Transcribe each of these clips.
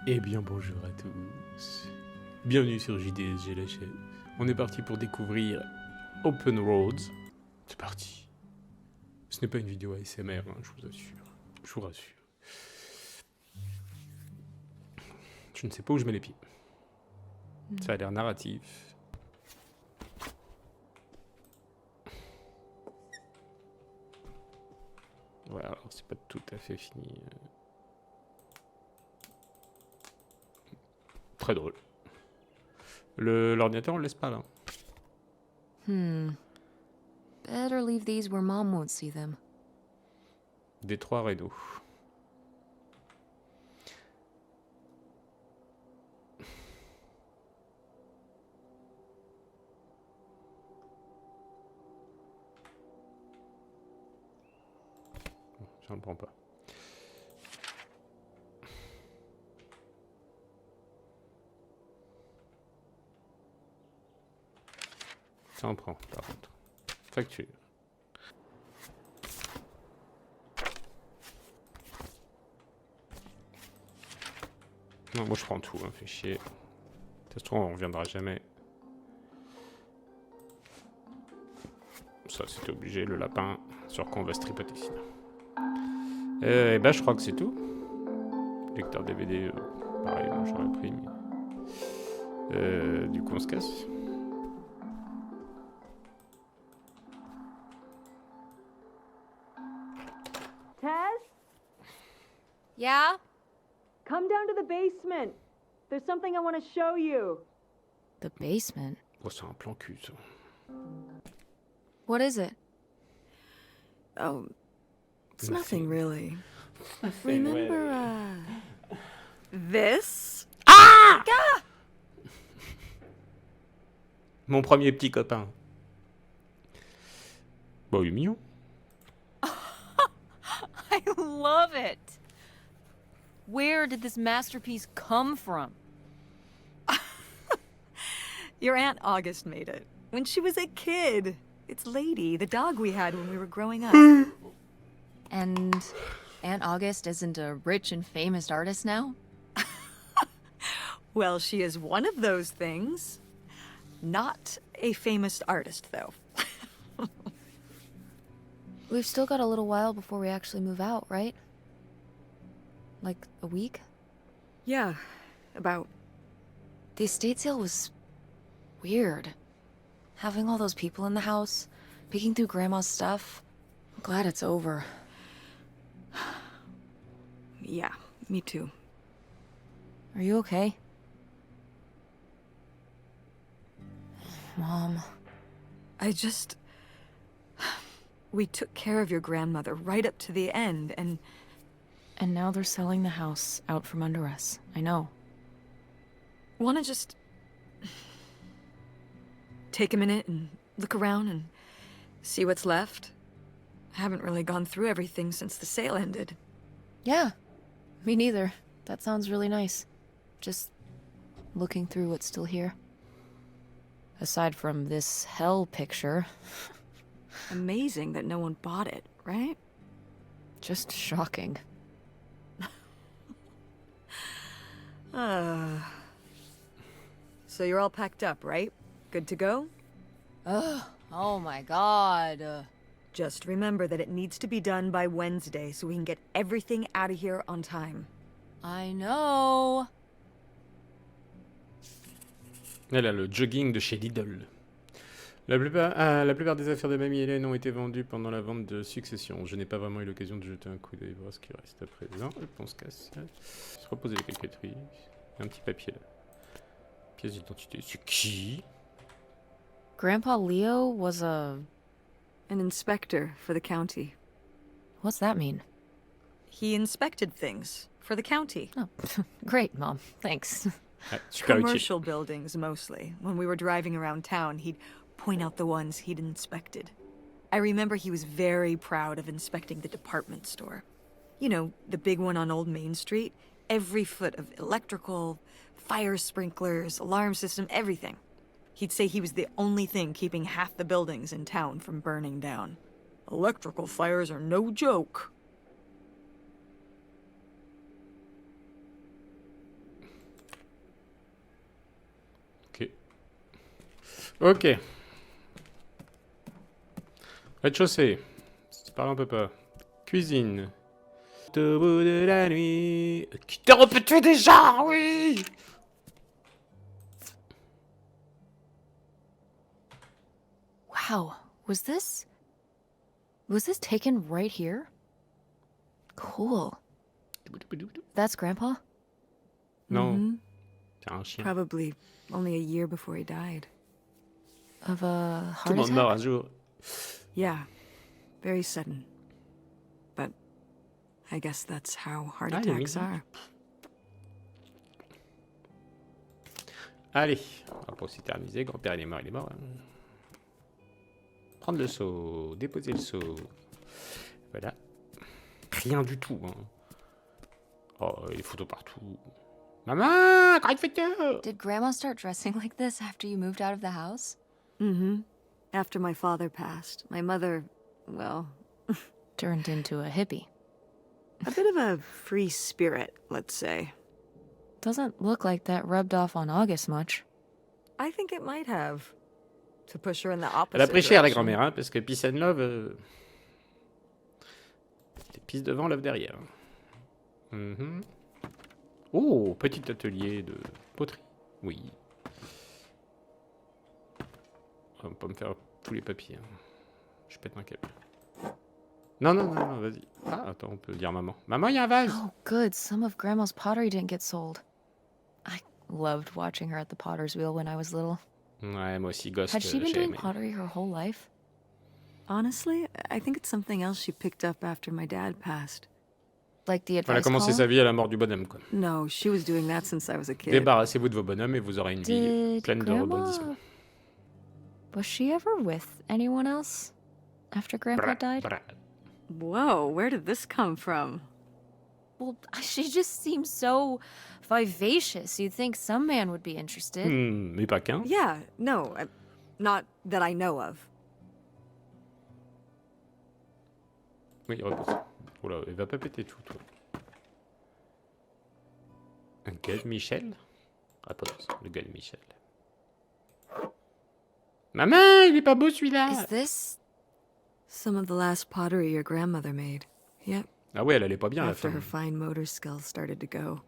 Eh bien bonjour à tous, bienvenue sur JDSG la chaîne. On est parti pour découvrir Open Roads. C'est parti. Ce n'est pas une vidéo ASMR, hein, je vous assure, je vous rassure. Je ne sais pas où je mets les pieds. Ça a l'air narratif. Voilà, alors c'est pas tout à fait fini. Très drôle. L'ordinateur, on le laisse pas là. Better leave these where Mom won't see them. Détroit Rideau. Ça ne prend pas. Ça en prend, par contre. Facture. Non, moi je prends tout, hein, fait chier. Ça se trouve, on reviendra jamais. Ça, c'était obligé, le lapin. Sur quoi on va se tripoter sinon. Et bah, je crois que c'est tout. Lecteur DVD, pareil, moi j'aurais pris. Mais... du coup, on se casse. Tess, Yeah? come down to the basement. There's something I want to show you. The basement? Oh, c'est un plan cul, ça. What is it? Oh, it's Nothing. nothing really. Remember, this? Mon premier petit copain. Bon, il est mignon. I love it! Where did this masterpiece come from? Your Aunt August made it. When she was a kid. It's Lady, the dog we had when we were growing up. And Aunt August isn't a rich and famous artist now? Well, she is one of those things. Not a famous artist, though. We've still got a little while before we actually move out, right? Like a week? Yeah, about. The estate sale was weird. Having all those people in the house, peeking through Grandma's stuff. I'm glad it's over. Yeah, me too. Are you okay? Mom. I just. We took care of your grandmother right up to the end, and. And now they're selling the house out from under us. I know. Wanna just. Take a minute and look around and see what's left? I haven't really gone through everything since the sale ended. Yeah, me neither. That sounds really nice. Just looking through what's still here. Aside from this hell picture. Amazing that no one bought it, right? Just shocking. So you're all packed up, right? Good to go? Oh my god. Just remember that it needs to be done by Wednesday so we can get everything out of here on time. I know. Elle a le jogging de chez Lidl. La plupart des affaires de Mamie Hélène ont été vendues pendant la vente de Succession. Je n'ai pas vraiment eu l'occasion de jeter un coup d'œil voir ce qu'il reste à présent. On se casse. Se reposer les quelques trucs. Un petit papier là. Pièce d'identité. C'est qui? Grandpa Leo was An inspector for the county. What's that mean? He inspected things for the county. Oh, great, Mom. Thanks. Ah, super utile. Commercial buildings, mostly. When we were driving around town, he'd point out the ones he'd inspected. I remember he was very proud of inspecting the department store. You know, the big one on Old Main Street. Every foot of electrical, fire sprinklers, alarm system, everything. He'd say he was the only thing keeping half the buildings in town from burning down. Electrical fires are no joke. Ok. Rez-de-chaussée. Ça parle un peu pas. Cuisine. Au bout de la nuit. Qui t'a répété déjà, oui. Wow, was this taken right here? Cool. That's Grandpa? Non. C'est un chien. Probably only a year before he died. Of a Tout le heart monde meurt un attack? jour. Yeah, very sudden. But I guess that's how heart Ah, il est attacks mignon. are. Allez, on va pas s'éterniser. Grand-père, il est mort, il est mort. Hein. Prendre le seau, déposer le seau. Voilà. Rien du tout. Hein. Oh, les photos partout. Maman, quand il fait tard. Did Grandma start dressing like this after you moved out of the house? Mm-hmm. After my father passed, my mother, well, Turned into a hippie. a bit of a free spirit, let's say. Doesn't look like that rubbed off on August much. I think it might have. To push her in the opposite Elle a pris cher, la direction. grand-mère, hein, parce que Peace and Love... C'est pisse devant, love derrière. Mhm. Oh, petit atelier de poterie. Oui. On va pas me faire tous les papiers. Hein. Je pète un câble. Non, non, non, non, vas-y. Ah, attends, on peut dire maman. Maman, il y a un vase. Oh, good. Some of Grandma's pottery didn't get sold. I loved watching her at the potter's wheel when I was little. Ouais, moi aussi, Ghost, Had she been j'ai doing aimé. pottery her whole life? Honestly, I think it's something else she picked up after my dad passed. Like the Elle a advice commencé column? sa vie à la mort du bonhomme, quoi. No, she was doing that since I was a kid. Débarrassez-vous de vos bonhommes et vous aurez une vie Did pleine de Grandma... rebondissements. Was she ever with anyone else after Grandpa died? Whoa, where did this come from? Well, she just seems so vivacious. You'd think some man would be interested. Mais pas qu'un. Yeah, no, not that I know of. Oui, repose. Oh là, il va pas péter tout, toi. Un gueule Michel. Repose, le gueule Michel. Maman, il est pas beau celui-là. Is this... Some of the last pottery your grandmother made. Yep, Ah ouais, elle allait pas bien à la after fin. her fine motor skills started to go.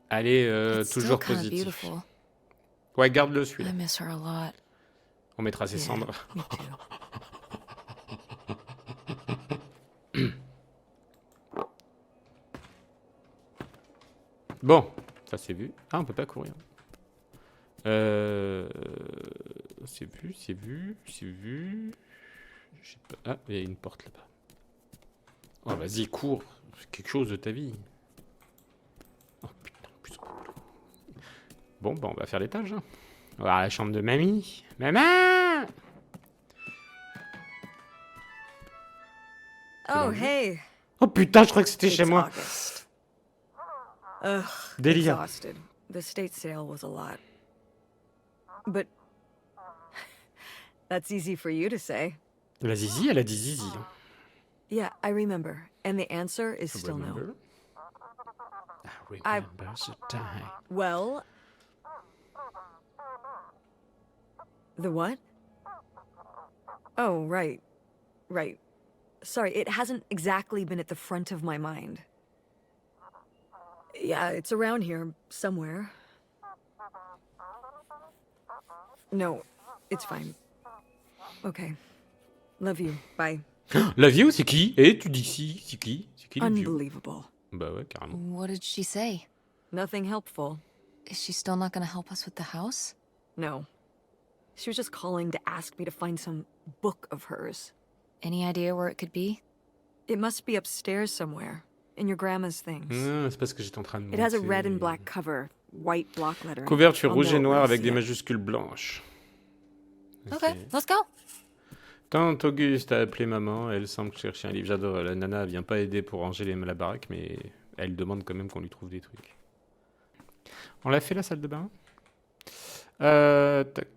Allez, It's still toujours kind of positif. beautiful. Ouais, garde-le I celui-là. miss her a lot. On mettra ses Yeah, cendres. me too. Bon, ça c'est vu. Ah, on peut pas courir. C'est vu, c'est vu, c'est vu. Je sais pas. Ah, il y a une porte là-bas. Oh, vas-y, cours. Fais quelque chose de ta vie. Oh putain, plus on va. Bon, bah, on va faire l'étage. Hein. On va voir la chambre de mamie. Maman! Oh, l'envie? hey. Oh putain, je crois que c'était It's chez moi. August. Ugh, Délire. exhausted. The state sale was a lot. But that's easy for you to say. La zizi, elle a dit zizi. Hein. Yeah, I remember. And the answer is still no. Remember? I remember the time. Well, the what? Oh, right. Right. Sorry, it hasn't exactly been at the front of my mind. Yeah, it's around here somewhere. No, it's fine. Okay. Love you. Bye. La vieux, c'est qui? Et tu dis si, c'est qui? C'est qui le vieux? Unbelievable. Bah ouais, carrément. What did she say? Nothing helpful. Is she still not gonna help us with the house? No. She was just calling to ask me to find some book of hers. Any idea where it could be? It must be upstairs somewhere, in your grandma's things. Non, c'est parce que j'étais en train de It has a monter. red and black cover, white block lettering. Couverture I'll rouge know et it noire when I avec see des it. majuscules blanches. Okay, let's go. Quand Auguste a appelé maman, elle semble chercher un livre. J'adore, la nana vient pas aider pour ranger la baraque, mais elle demande quand même qu'on lui trouve des trucs. On l'a fait la salle de bain? Tac.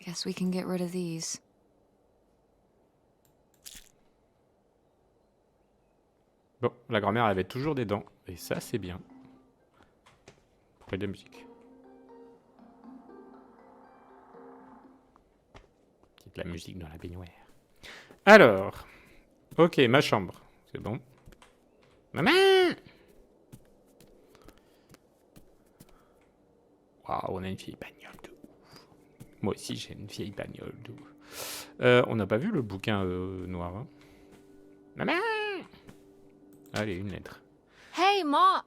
Guess we can get rid of these. Bon, la grand-mère avait toujours des dents. Et ça, c'est bien. Pour de la musique. C'est de la musique dans la baignoire. Alors. Ok, ma chambre. C'est bon. Maman! Waouh, on a une vieille bagnole de ouf. Moi aussi, j'ai une vieille bagnole de ouf. On n'a pas vu le bouquin noir. Hein. Maman! Allez, une lettre. Hey, Mom!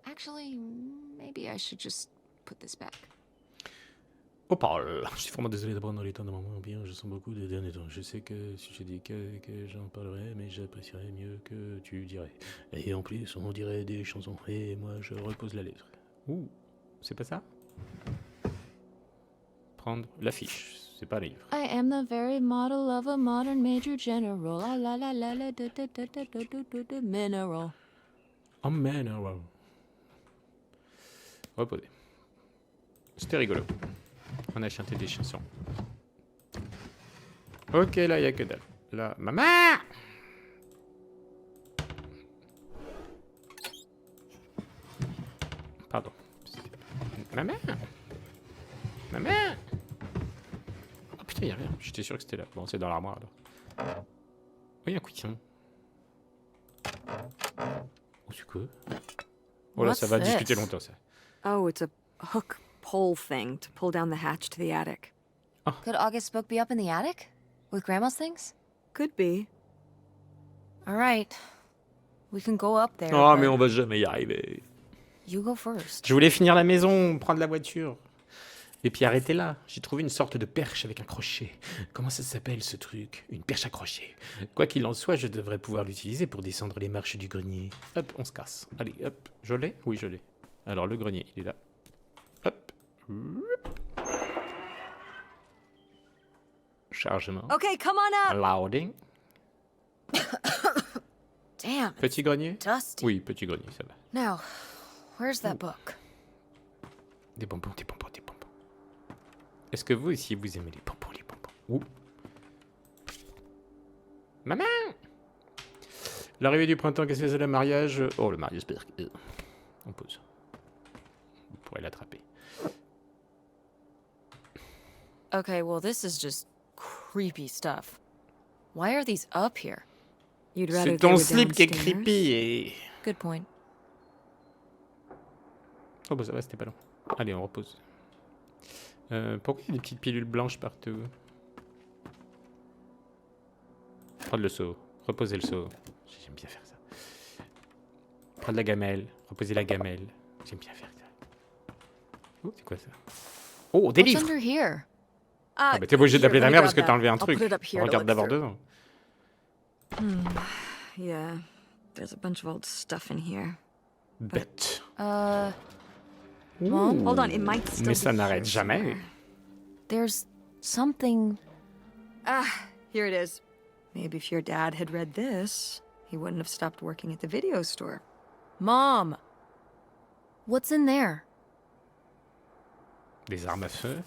Actually, maybe I should just put this back. Opal. Je suis vraiment désolé d'apprendre les temps de maman. Bien, je sens beaucoup de derniers temps. Je sais que si je dis que j'en parlerai, mais j'apprécierais mieux que tu dirais. Et en plus, on dirait des chansons. Et moi, je repose la lettre. Ouh, c'est pas ça? Prendre l'affiche. C'est pas un livre. I am the very model of a modern major general. La la la la la mineral. Oh man, oh wow. Reposer. C'était rigolo. On a chanté des chansons. Ok, là, il n'y a que dalle. Là, maman! Pardon. Maman! Maman! Oh putain, il n'y a rien. J'étais sûr que c'était là. Bon, c'est dans l'armoire, alors. Oui, un cuisson. Oh, c'est quoi? Oh là, ça va discuter longtemps, ça. Oh, it's a hook pole thing to pull down the hatch to the attic. Could August's book be up in the attic? With Grandma's things? Could be. All right. We can go up there. Oh, but mais on va jamais y arriver. You go first. Je voulais finir la maison, prendre la voiture. Et puis arrêter là. J'ai trouvé une sorte de perche avec un crochet. Comment ça s'appelle ce truc? Une perche à crochet. Quoi qu'il en soit, je devrais pouvoir l'utiliser pour descendre les marches du grenier. Hop, on se casse. Allez, hop. Je l'ai? Oui, je l'ai. Alors le grenier, il est là. Hop. Chargement. Okay, come on up. Loading. Damn. Petit grenier? Dusty. Oui, petit grenier, ça va. Now, where's that book? Des bonbons, des bonbons, des bonbons. Est-ce que vous aussi, vous aimez les bonbons, les bonbons? Ouh. Maman! L'arrivée du printemps, qu'est-ce que c'est le mariage? Oh, le mariage, on pose. Vous pourrez l'attraper. Okay, well, this is just creepy stuff. Why are these up here? You'd rather C'est they ton were slip qui est downstairs? creepy et... Good point. Oh bah ça va, c'était pas long. Allez, on repose. Pourquoi il y a des petites pilules blanches partout? Prendre le seau. Reposer le seau. J'aime bien faire ça. Prendre la gamelle. Reposer la gamelle. J'aime bien faire ça. Oh, c'est quoi ça? Oh, des What's livres! under here? Ah bah t'es obligé d'appeler ta mère parce que t'as enlevé un I'll truc. put it up here to Regarde look d'abord through. dedans. Yeah, there's a bunch of old stuff in here. Bête. Mom? Hold on, it might still Mais be ça n'arrête here jamais. somewhere. There's something. Ah, here it is. Maybe if your dad had read this, he wouldn't have stopped working at the video store. Mom! What's in there? Des armes à feu.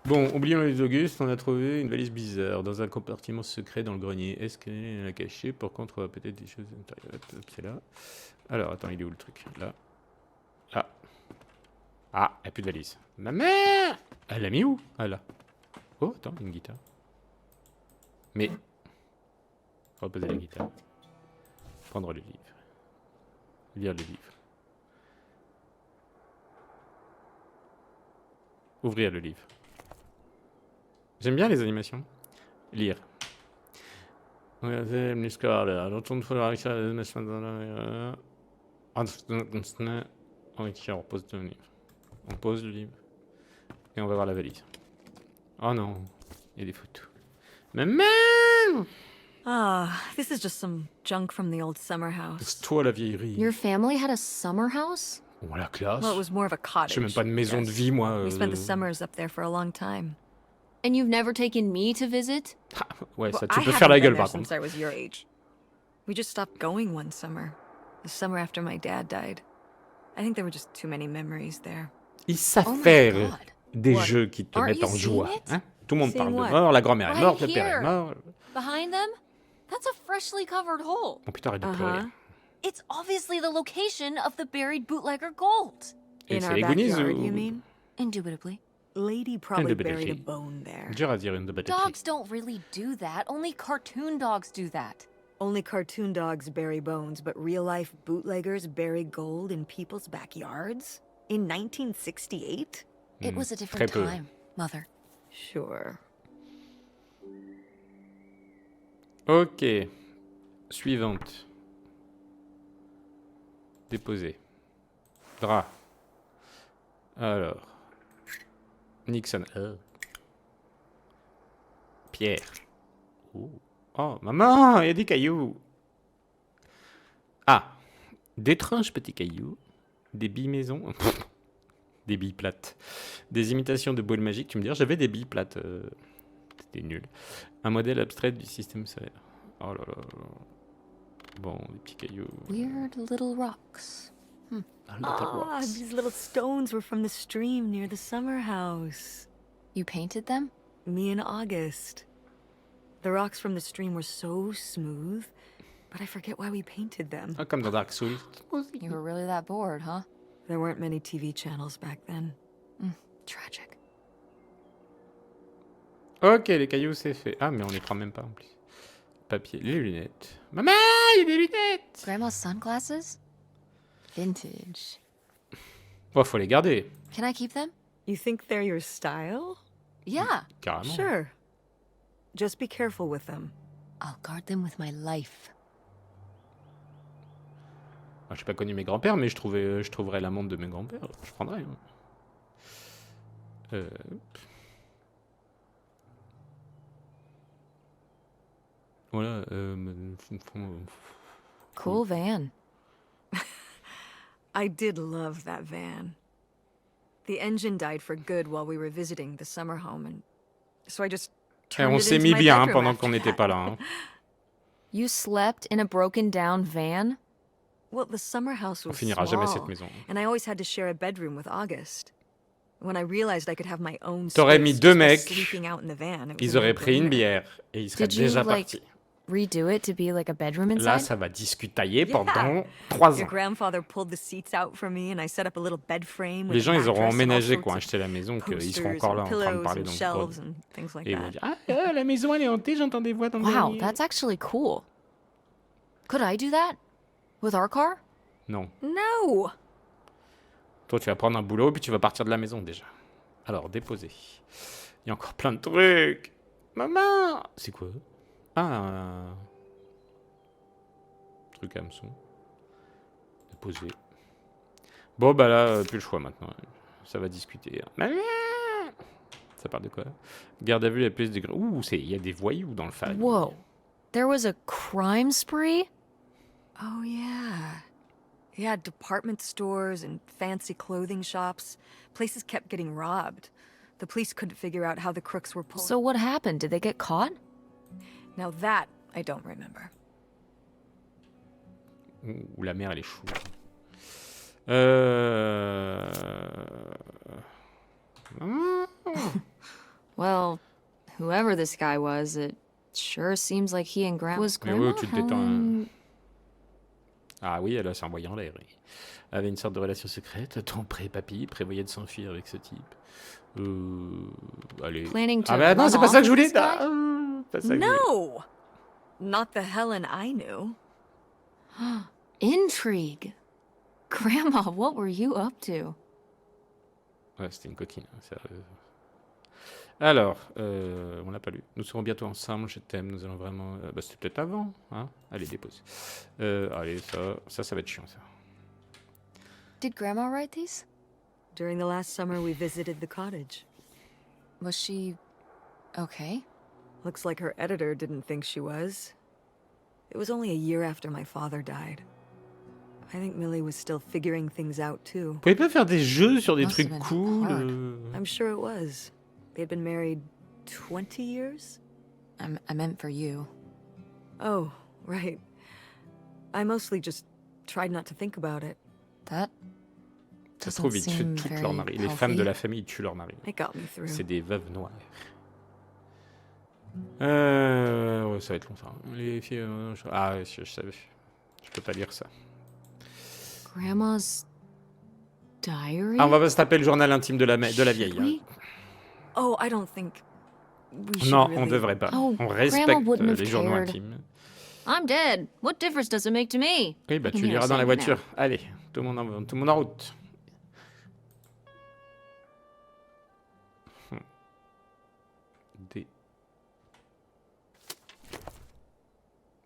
Bon, oublions les Augustes, on a trouvé une valise bizarre dans un compartiment secret dans le grenier. Est-ce qu'elle est cachée? Pour contre, peut-être des choses à l'intérieur. Hop, c'est là. Alors, attends, il est où le truc? Là. Ah. Ah, il n'y a plus de valise. Ma mère! Elle l'a mis où? Ah, là. Oh, attends, une guitare. Mais... Reposer la guitare. Prendre le livre. Lire le livre. Ouvrir le livre. J'aime bien les animations. Lire. Regardez l'histoire là. On pose le livre. On pose le livre. Et on va voir la valise. Oh non. Il y a des photos. Maman! Ah, this is just some junk from the old summer house. C'est toi la vieillerie. Your family had a summer house? Oh la classe. Well, it was more of a cottage. Je n'ai même pas de maison de yes. vie moi. We spent the summers up there for a long time. And you've never taken me to visit? Ah, ouais, ça Well, tu I peux haven't faire la been gueule there par since contre. I was your age. We just stopped going one summer. The summer after my dad died. I think there were just too many memories there. Ils savent Oh my faire God. des What? jeux qui te Aren't mettent you en seeing joie. it? Hein? Tout le monde Seeing parle de what? mort, la grand-mère est Right morte, le père here. est mort. Behind them? That's a freshly covered hole. Oh putain, arrête de pleurer. It's obviously the location of the buried bootlegger gold. Et In c'est our les Goonies backyard, ou... you mean? Indubitably. Lady probably buried a Indubitably. bone there. Dur à dire une de Dogs don't really do that. Only cartoon dogs do that. Only cartoon dogs bury bones, but real-life bootleggers bury gold in people's backyards? In 1968? It was a different très peu. time, Mother. Sure. Ok. Suivante. Déposer. Drap. Alors. Nixon. Pierre. Oh, maman, il y a des cailloux. Ah. D'étranges petits cailloux. Des billes maison. Des billes plates. Des imitations de boules magiques. Tu me diras, j'avais des billes plates. C'était nul. Un modèle abstrait du système solaire. Oh là là là. Bon, des petits cailloux. Weird little rocks. Ah, these little stones were from the stream near the summer house. You painted them? Me and August. The rocks from the stream were so smooth, but I forget why we painted them. Ah, comme dans Dark Souls. You were really that bored, huh? There weren't many TV channels back then. Tragic. Ok, les cailloux, c'est fait. Ah, mais on les prend même pas en plus. Papier, les lunettes. Maman, il y a des lunettes. Grandma's sunglasses? Vintage. Bon, faut les garder. Can I keep them? You think they're your style? Yeah. Carrément. Sure. Just be careful with them. I'll guard them with my life. Ah, j'ai pas connu mes grands-pères, mais je trouverais la montre de mes grands-pères. Je prendrais. Voilà. Cool van. I did love that van. The engine died for good while we were visiting the summer home, and so I just Eh, turned on it s'est into mis my bien bedroom pendant after qu'on n'était that. pas là. Hein. You slept in a broken down van? Well, the summer house On was finira jamais cette small, maison. and I always had to share a bedroom with August. When I realized I could have my own T'aurais space mis just deux by mecs, sleeping out in the van, it was Ils a auraient pris une no-brainer. bière et ils seraient Did you, déjà like, partis. redo it to be like a bedroom inside? Là, ça va discutailler Yeah. pendant 3 Your ans. grandfather pulled the seats out for me, and I set up a little bed frame with Les a gens, ils auront mattress and all emménagé, sorts quoi, of acheté la maison, qu'ils seront posters encore là and en train de pillows parler and dans le shelves pod. and things like Et ils vont that. dire, la maison, elle est hantée, j'entends des voix dans le Wow, grenier. that's actually cool. Could I do that? With our car? Non. No! Toi, tu vas prendre un boulot, puis tu vas partir de la maison, déjà. Alors, déposer. Il y a encore plein de trucs. Maman! C'est quoi? Ah, un truc à hameçon. Déposer. Bon, bah là, plus le choix maintenant. Ça va discuter. Maman! Ça parle de quoi? Garde à vue la pièce des... Ouh, il y a des voyous dans le famille. Whoa. There was a crime spree? Oh, yeah. Yeah, department stores and fancy clothing shops. Places kept getting robbed. The police couldn't figure out how the crooks were pulling. So what happened? Did they get caught? Now that, I don't remember. Ouh, la mère, elle est chou. Well, whoever this guy was, it sure seems like he and Grandma... Was Mais Grandma ouais, tu te détends. home? Ah oui, elle s'est envoyée en l'air. Oui. Avait une sorte de relation secrète. Ton pré-papy prévoyait de s'enfuir avec ce type. Allez. Planning to Ah bah non, run c'est pas ça off que je with voulais. this guy? Ah, pas ça que je voulais. No! Not the Helen I knew. Intrigue. Grandma, what were you up to? Ouais, c'était une coquine. Hein, sérieux. Alors, on l'a pas lu. Nous serons bientôt ensemble, je t'aime, nous allons vraiment... bah, c'était peut-être avant, hein. Allez, dépose. Allez, ça va être chiant, ça. Did Grandma write these? During the last summer, we visited the cottage. Was she... okay? Looks like her editor didn't think she was. It was only a year after my father died. I think Millie was still figuring things out, too. Vous pouvez pas faire des jeux sur des Must trucs have been cool hard. I'm sure it was. They had been married 20 years? I meant for you. Oh, right. I mostly just tried not to think about it. That Ça se doesn't trouve, ils tuent seem toutes very leurs maris. Les femmes de healthy. la famille, ils tuent leurs maris. It got me through. C'est des veuves noires. Ouais, ça va être long, ça. Les filles... Ah, je savais. Je peux pas lire ça. Grandma's diary? Ah, on va pas se taper le journal intime de la vieille. Should we? Oh, I don't think we should Non, really... on devrait pas. Oh, On Grandma respecte wouldn't have les journaux cared. intimes. I'm dead. What difference does it make to me? Oui, bah I can tu hear liras her dans la saying it now. voiture. Allez, tout le monde en route. Des...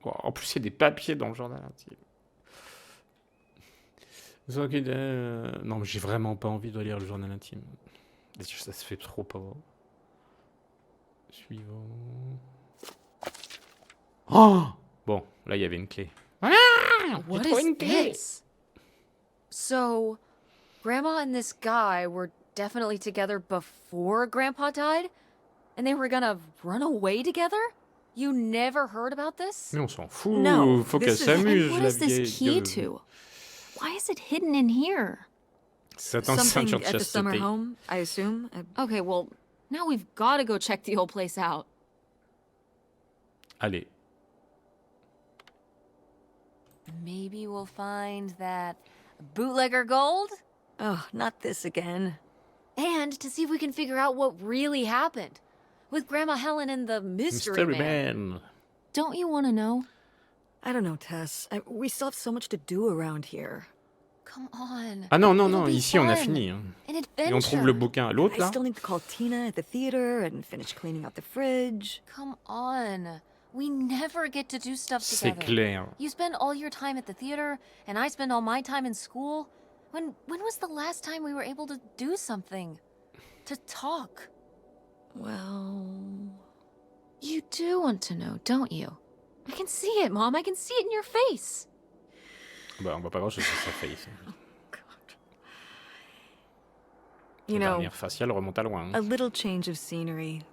Oh, en plus, il y a des papiers dans le journal intime. Non, mais j'ai vraiment pas envie de lire le journal intime. Ça se fait trop pas. Suivant. Oh bon, là, il y avait une clé. Voilà! What J'ai trouvé is une clé. this? So, Grandma and this guy were definitely together before Grandpa died? And they were gonna run away together? You never heard about this? Mais on s'en fout. No, Faut this qu'elle is- s'amuse, What la is this vieille key gueule. to? Why is it hidden in here? C'est un Something ceinture de at the summer chasteté. home, I assume. Okay, well, now we've gotta go check the old place out. Allez. Maybe we'll find that bootlegger gold? Oh, not this again. And to see if we can figure out what really happened with Grandma Helen and the mystery Mystery man. Man. Don't you want to know? I don't know, Tess. We still have so much to do around here. Come on. Ah non, non, It'll non, be ici on a fun. fini. Hein. An Et on trouve le adventure. bouquin à l'autre, I là. still need to call Tina at the theater and finish cleaning out the fridge. Come on. We never get to do stuff C'est together. clair. You spend all your time at the theater, and I spend all my time in school. When was the last time we were able to do something? To talk? Well... You do want to know, don't you? I can see it, Mom. I can see it in your face. Bah, on voit pas grand-chose sur sa face. God. You La know, dernière faciale remonte à loin. a Hein. little change of scenery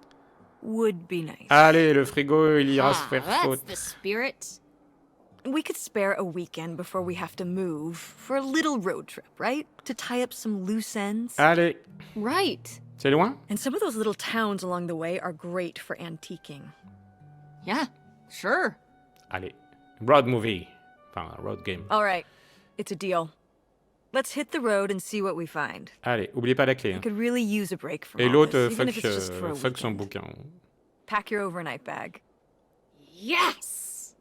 would be nice. Allez, le frigo, il ira se faire that's faute. the spirit. We could spare a weekend before we have to move for a little road trip, right? To tie up some loose ends. Allez, Right. c'est loin? And some of those little towns along the way are great for antiquing. Yeah, sure. Allez. Road movie. Enfin, road game. All right, it's a deal. Let's hit the road and see what we find. Allez, oubliez pas la clé. I Hein. could really use a break from Et all l'autre, this, even if it's just for a fuck son weekend. bouquin. Pack your overnight bag. Yes.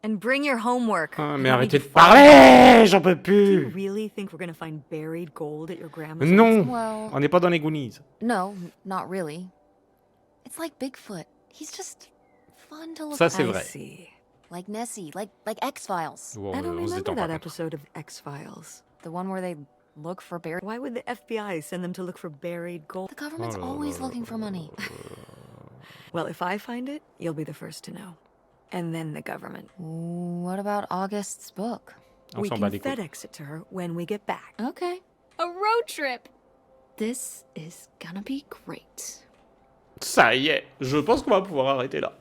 And bring your homework. Ah, I mais don't need arrêtez to de follow parler! J'en peux you. Do you plus! really think we're gonna find buried gold at your grandma's? Non! Well, On n'est pas dans les Goonies. no, not really. It's like Bigfoot. He's just fun to look Ça, at. c'est I vrai. see. Like Nessie, like X-Files. Bon, I don't on se remember détend that par contre. episode of X-Files. The one where they look for buried... Why would the FBI send them to look for buried gold? The government's Oh là always là looking for money. Well, if I find it, you'll be the first to know. And then the government. What about August's book? On We s'en can bat les couilles. FedEx it to her when we get back. Okay. A road trip! This is gonna be great. Ça y est, je pense qu'on va pouvoir arrêter là.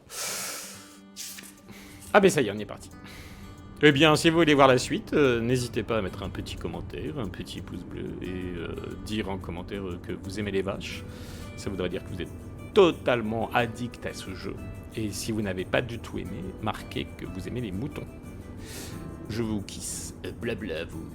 Ah ben ça y est, on est parti. Eh bien, si vous voulez voir la suite, n'hésitez pas à mettre un petit commentaire, un petit pouce bleu et dire en commentaire que vous aimez les vaches. Ça voudrait dire que vous êtes totalement addict à ce jeu. Et si vous n'avez pas du tout aimé, marquez que vous aimez les moutons. Je vous kiss. Blabla vous.